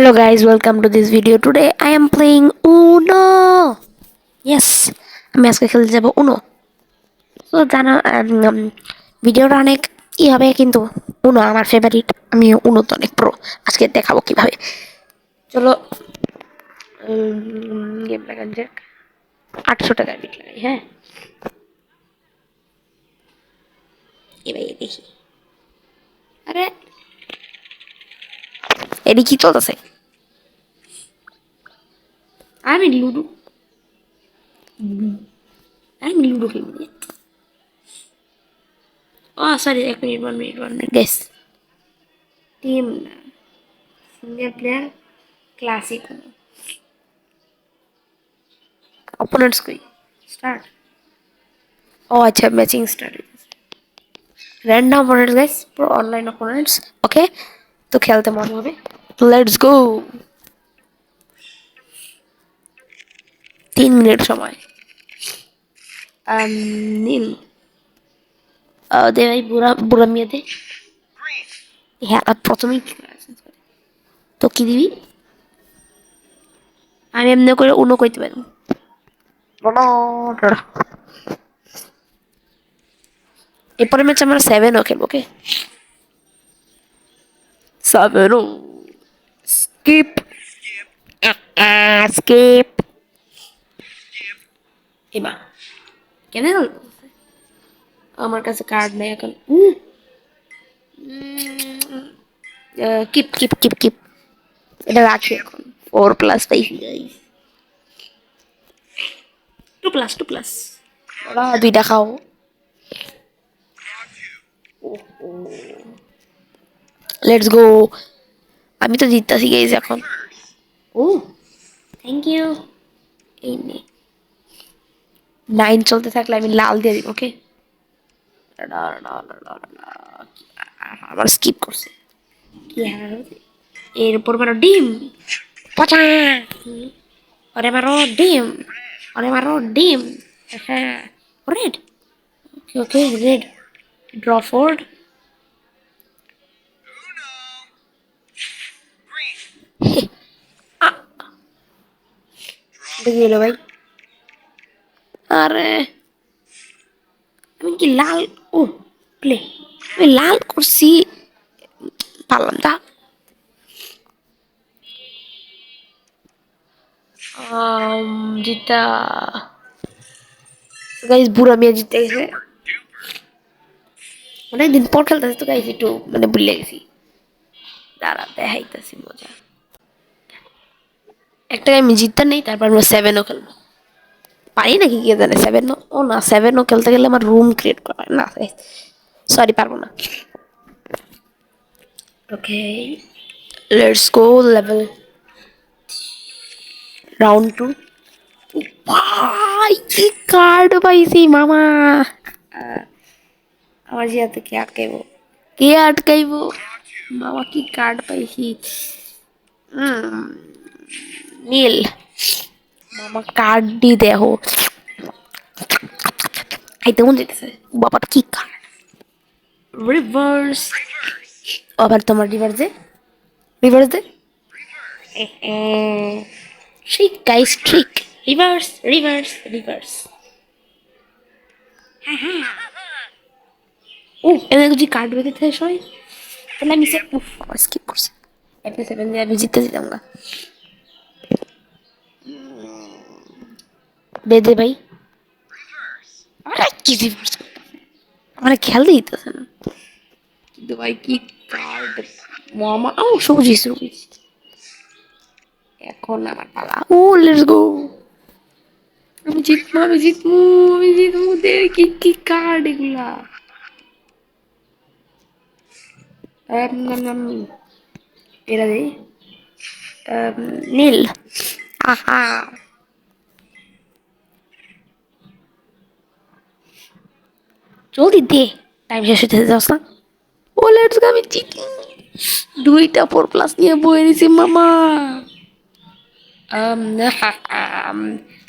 Hello guys, welcome to this video. Today I am playing Uno. Yes, আমি আজকে খেলতে যাব Uno. তো জানো ভিডিওটা অনেক হবে কিন্তু Uno আমার ফেভারিট। আমি Uno তো অনেক প্রো। আজকে দেখাবো কিভাবে। চলো গেম লাগান যাক। 800 টাকার বিট লাগাই, হ্যাঁ। এবার দেখি। আরে এডি কি চলতেছে? আমি লুডো খেলবো। Oh, sorry, one minute, guys. Team single player classic. Opponents koi start. Oh, acha matching start. Random opponents, guys. Pro online opponents. Okay. তো খেলতে মজা হবে। Let's go. 3 মিনিট সময়। নীল। দে ভাই বুড়া মিয়া দে। হ্যাঁ, প্রথমেই তো কি দিবি? আমি এমনি করে উনো কইতে পারবো। এরপরে ম্যাচ আমরা 7ও খেলবো, ওকে? 7ও স্কিপ স্কিপ এবার কেন আমার কাছে কার্ড নেই এখন। কিপ কিপ কিপ কিপ এটা রাখি এখন। 4+ পাইছি গাইস। 2+ ওরা দুইটা খাও। Let's go. আমি তো জিততাছি গাইস এখন। ও থ্যাংক ইউ। এই নে 9 চলতে থাকলে আমি লাল দিয়ে দিব, ওকে? আবার স্কিপ করছে কি এরপর মারো ডিম পচা ওরে মারো ডিম হ্যাঁ red okay red draw Ford দেখে গেলো ভাই। আরে আমি কি লাল ও প্লে আমি লাল করছি পারলাম না। জিতা গাইস বুড়া মিয়া জিতে গেছে। অনেকদিন পর খেলতেছে তো গাইস একটু মানে ভুলে গেছি। দাঁড়া দেখাইতেছি মজা। একটা আমি জিততে নেই তারপর আমরা 7ও খেলবো। পারি নাকি কে জানে 7ও? ও না 7ও খেলতে গেলে আমার রুম ক্রিয়েট করা না। সরি পারবো না। Okay let's go level round 2। ভাই কি কার্ড পাইছি মামা। আমার জিয়াতে কে আটকাইবো মামা কি কার্ড পাইছি। নীল মামা কার্ড দি দেখো খাইতে মন যেতেছে বাবা কি কার্ড। রিভার্স আবার তোমার রিভার্স দে ট্রিক গাইস ট্রিক রিভার্স ও এনে যদি কার্ড বেঁধে থাকে সবাই তাহলে আমি স্কিপ করছি। এপি 7 দিয়ে আমি জিততে যেতাম না। বেঁধে ভাই আরে কি রিভার্স আমার খেলতে দিতেছে না কিন্তু ভাই কি কার্ড মামা ও সবুজ এখন আমার পালা। ও লেটস গো আমি জিতবো দে কি কি কার্ড এগুলা। এরা দে নীল আহা জলদি দে টাইম শেষ হতে যাস না। ও লেটস গো আমি জিতবো 2টা 4+ নিয়ে বয়ে নিছি মামা।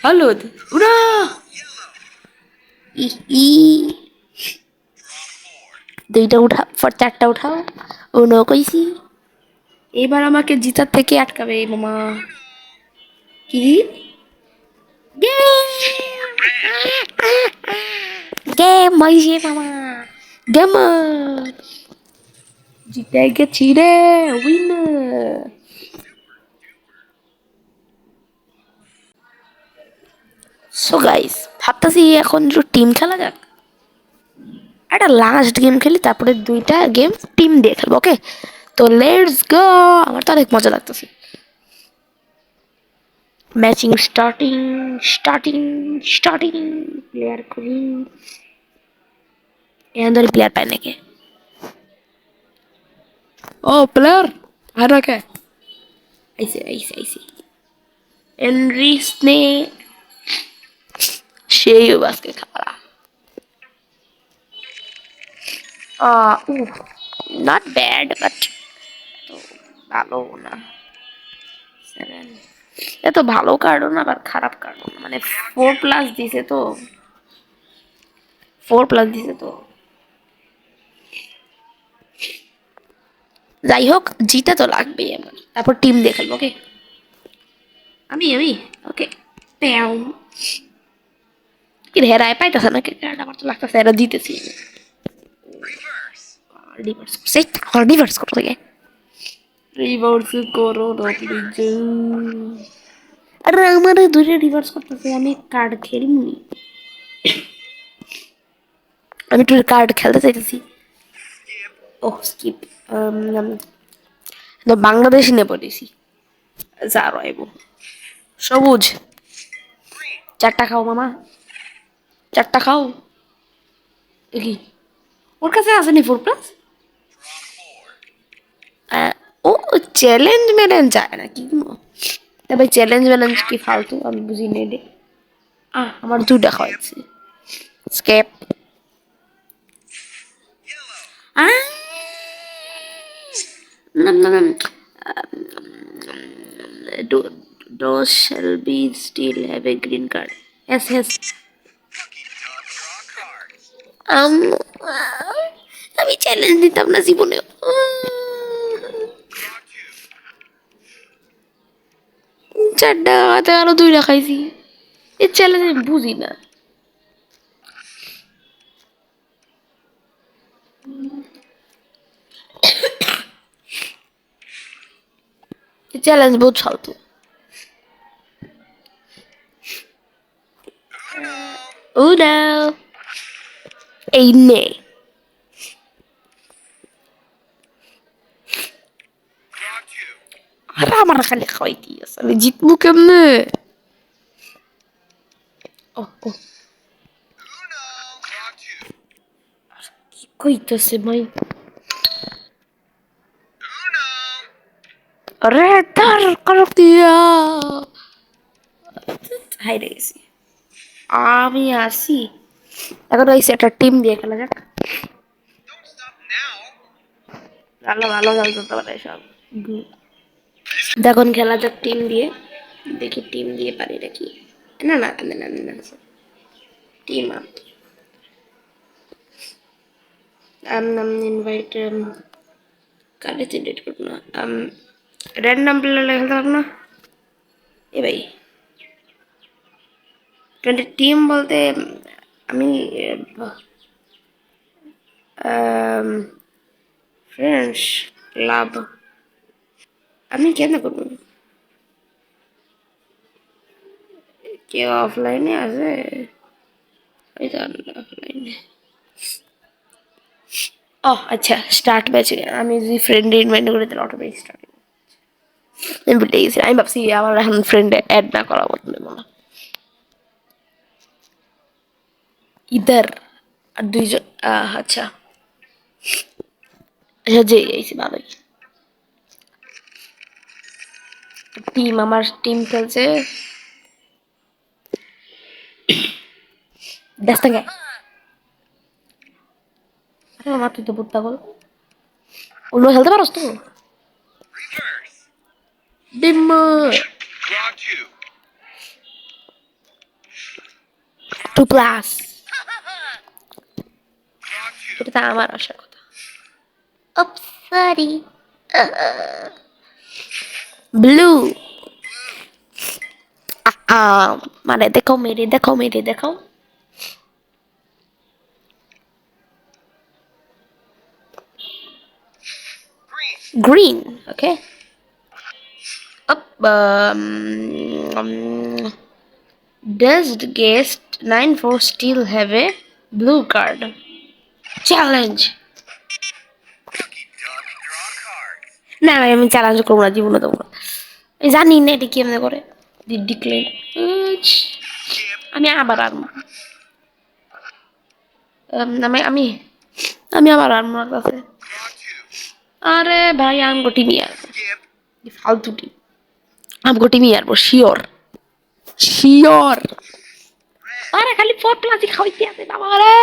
হলুদ উড়া ই 2টা উঠা 4টা উঠাও ও ন কইছি এবার আমাকে জিতার থেকে আটকাবে মামা। কি গেম হয়েছে মামা, গেম জিতে গেছি রে, উইনার। সো গাইস, ভাবতেছি এখন একটু টিম খেলা যাক। একটা লাস্ট গেম খেলি, তারপরে 2টা গেম টিম দিয়ে খেলবো, ওকে? তো লেটস গো। আমার তো অনেক মজা লাগতেছে। Matching starting, starting, starting. Player করি, এখান ধরে প্লেয়ার পায় নাকি? ও প্লেয়ার আর কে আইসে আইসে আইসে এনরি স্নে সেই আজকে খাওয়া। নট ব্যাড বাট ভালো না। 7 এত ভালো কার্ডও না আবার খারাপ কার্ডও না, মানে 4+ দিছে তো, 4+ দিছে তো। যাই হোক, জিতে তো লাগবেই আমার, তারপর টিম দিয়ে খেলবো, ওকে? আমি ওকে। প্যাও কি হেরায় পাইতেছে না কে কার্ড, আমার তো লাগতেছে এরা জিতেছি। রিভার্স সেই রিভার্স করো থেকে, রিভার্স করো না প্লিজ। আরে আমার দুইটা রিভার্স করতেছে, আমি কার্ড খেলিনি, আমি একটু কার্ড খেলতে চাইতেছি। ওহ স্কিপ, বাংলাদেশি নে পড়েছি, যা রইব। সবুজ 4টা খাও মামা, 4টা খাও। কি ওর কাছে আসেনি 4+? ও চ্যালেঞ্জ ম্যালেঞ্জ যায় না কি তবে চ্যালেঞ্জ ম্যালেঞ্জ কি ফালতু, আমি বুঝি নেই রে। আমার 2টা খাওয়াইছে স্কেপ। নাম নাম those shall be still have a green card. Yes. um আমি চ্যালেঞ্জ দিতাম না জীবনে। চারটা হাতে আরো 2টা খাইছি, এই চ্যালেঞ্জ আমি বুঝি না। চ্যালেঞ্জ বহুত ফালতু। ও না এই নে, আর আমার খালি খাওয়াইতে আছে, আমি জিতবো কেমনে? ও কি কইতেছে ভাই? আরে তার করো দিয়া হাইরে গেছি। আমি আসি এখন, ওই একটা টিম দিয়ে খেলা যাক। ভালো ভালো খেলতে পারে সব। দেখুন খেলা যাক টিম দিয়ে, দেখি টিম দিয়ে পারি নাকি। না না না না না, টিম আপ ইনভাইট কারে সিলেক্ট করব না, র্যান্ডম প্লেয়ার খেলতে পারবো না এ ভাই। টিম বলতে আমি ফ্রেন্ডস ক্লাব, আমি কেন করবো? কেউ অফলাইনে আছে? ওই তো অফলাইনে। ও আচ্ছা, স্টার্ট ম্যাচ। আমি যদি ফ্রেন্ড ইনভাইট করে দিলে অটোমেটিক স্টার্ট। আমি ভুলে গেছি, আমি ভাবছি আমার এখন ফ্রেন্ডে অ্যাড না করা বলতে বলা। ইদার আর 2জন, আচ্ছা আচ্ছা যে গেছি ভালোই। টিম, আমার টিম খেলছে দেখ। আরে মামা তুই তো বুট পাগল, অন্য খেলতে পারস তো? ডিম 2+, এটা তো আমার আসার কথা। Sorry blue. মানে দেখো মেরে দেখো মেরে দেখো। Green. Okay. Up. Does the guest 9-4 still have a blue card? Challenge. না ভাই আমি চ্যালেঞ্জ করবো না, জীবনে দেবো না। আমি জানি না এটা কেমনে করে। ডিক্লেয়ার। আমি আবার আনবো। আমি আমি আমি আবার আনবো আমার কাছে। আরে ভাই আমগো টিমই আসবো, ফালতু টিম। আমগো টিমই আসবো শিওর শিওর। আরে খালি 4+ খাওয়াইতে আছে বাবা রে।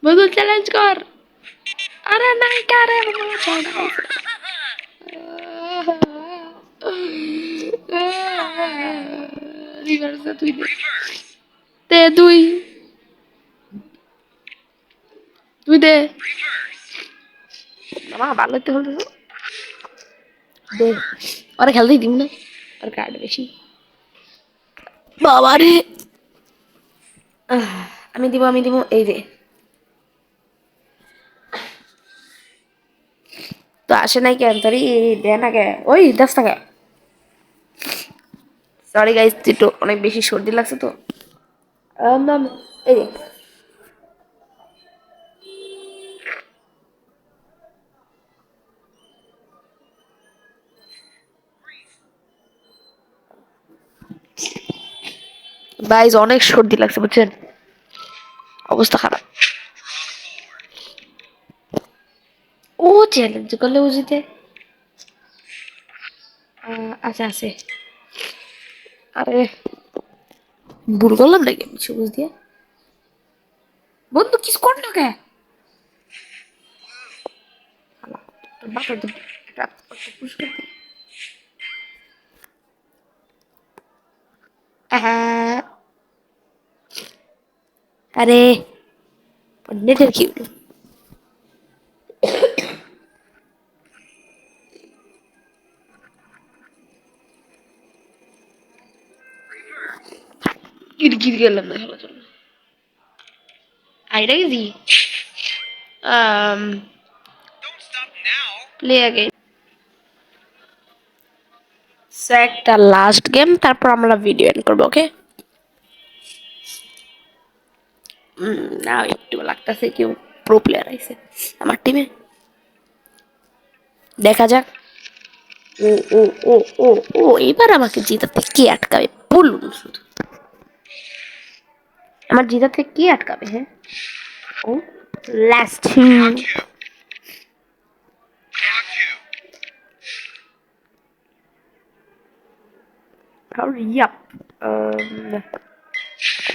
বন্ধু চ্যালেঞ্জ কর। আরে নাই কারে রিভার্সে তুই দে। দে দুই তুই দে। বাবা ভালো তো হলো। দে আরে খেলতেই দিম না, আর কার্ড বেশি বাবা রে। আমি দিব এই রে। তো আসে নাই কেন তোর দে না কে ওই 10 টাকা। সরি গাইস একটু অনেক বেশি সর্দি লাগছে তো। এই রে। গাইস অনেক সর্দি লাগছে বুঝছেন, অবস্থা খারাপ। ও চ্যালেঞ্জ করলে ও জিতে। আচ্ছা আছে। আরে ভুল করলাম নাকি আমি সবুজ দিয়ে। বন্ধু কিছু কর না কে। তোর বাপের তো একটা পুরস্কার দে। আহ, আরে নেটের কি হলো? গির গেলাম না খেলার জন্য। আইডা গেছি। প্লে আগে। সো একটা লাস্ট গেম, তারপর আমরা ভিডিও এন্ড করবো। ওকে। না একটু লাগতেছে কেউ প্রো প্লেয়ার আইছে আমার টিমে, দেখা যাক। ও ও ও ও ও এবার আমাকে জেতাতে কে আটকাবে বলুন শুধু। আমার জেতাতে কে আটকাবে? হ্যাঁ ও last hurry up.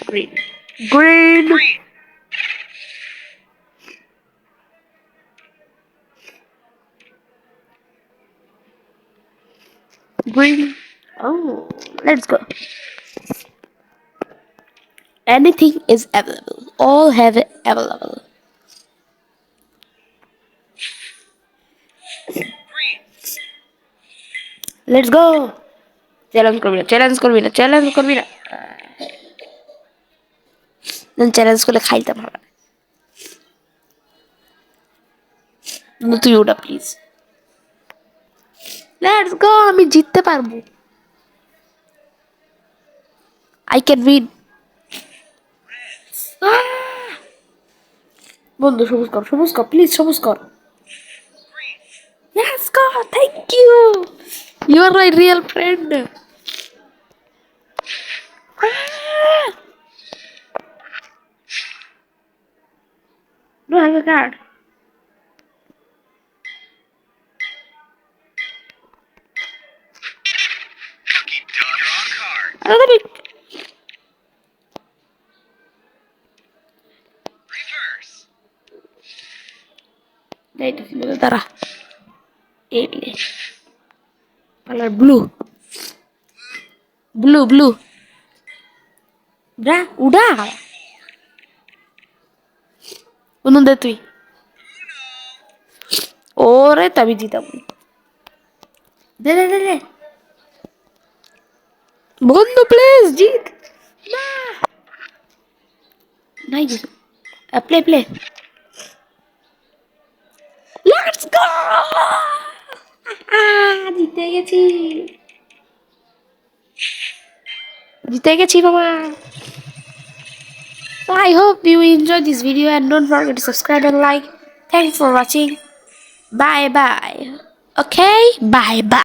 Green. Green. Green. Oh, let's go. Anything is available. All have it available. Let's go. Challenge করবি না, চ্যালেঞ্জ করবি না, চ্যালেঞ্জ করবি না। চ্যালেঞ্জ করলে খাইতাম হবে। তুই ওটা প্লিজ। লেটস গো, আমি জিততে পারবো। I can win. বন্ধু সবুজ কর প্লিজ, সবুজ কর। Let's go, thank you. You are my real friend. No, I have a card. Another big. Dai, sebelah darah. Ini. Color blue. Blue. Udah. Unun deh tuh. Ore tapi jita. দে বন্ধু please জিত না নাই কিছু play let's go জিতে গেছি বাবা. So I hope you enjoyed this video and don't forget to subscribe and like. Thanks for watching. Bye bye. Okay? Bye bye.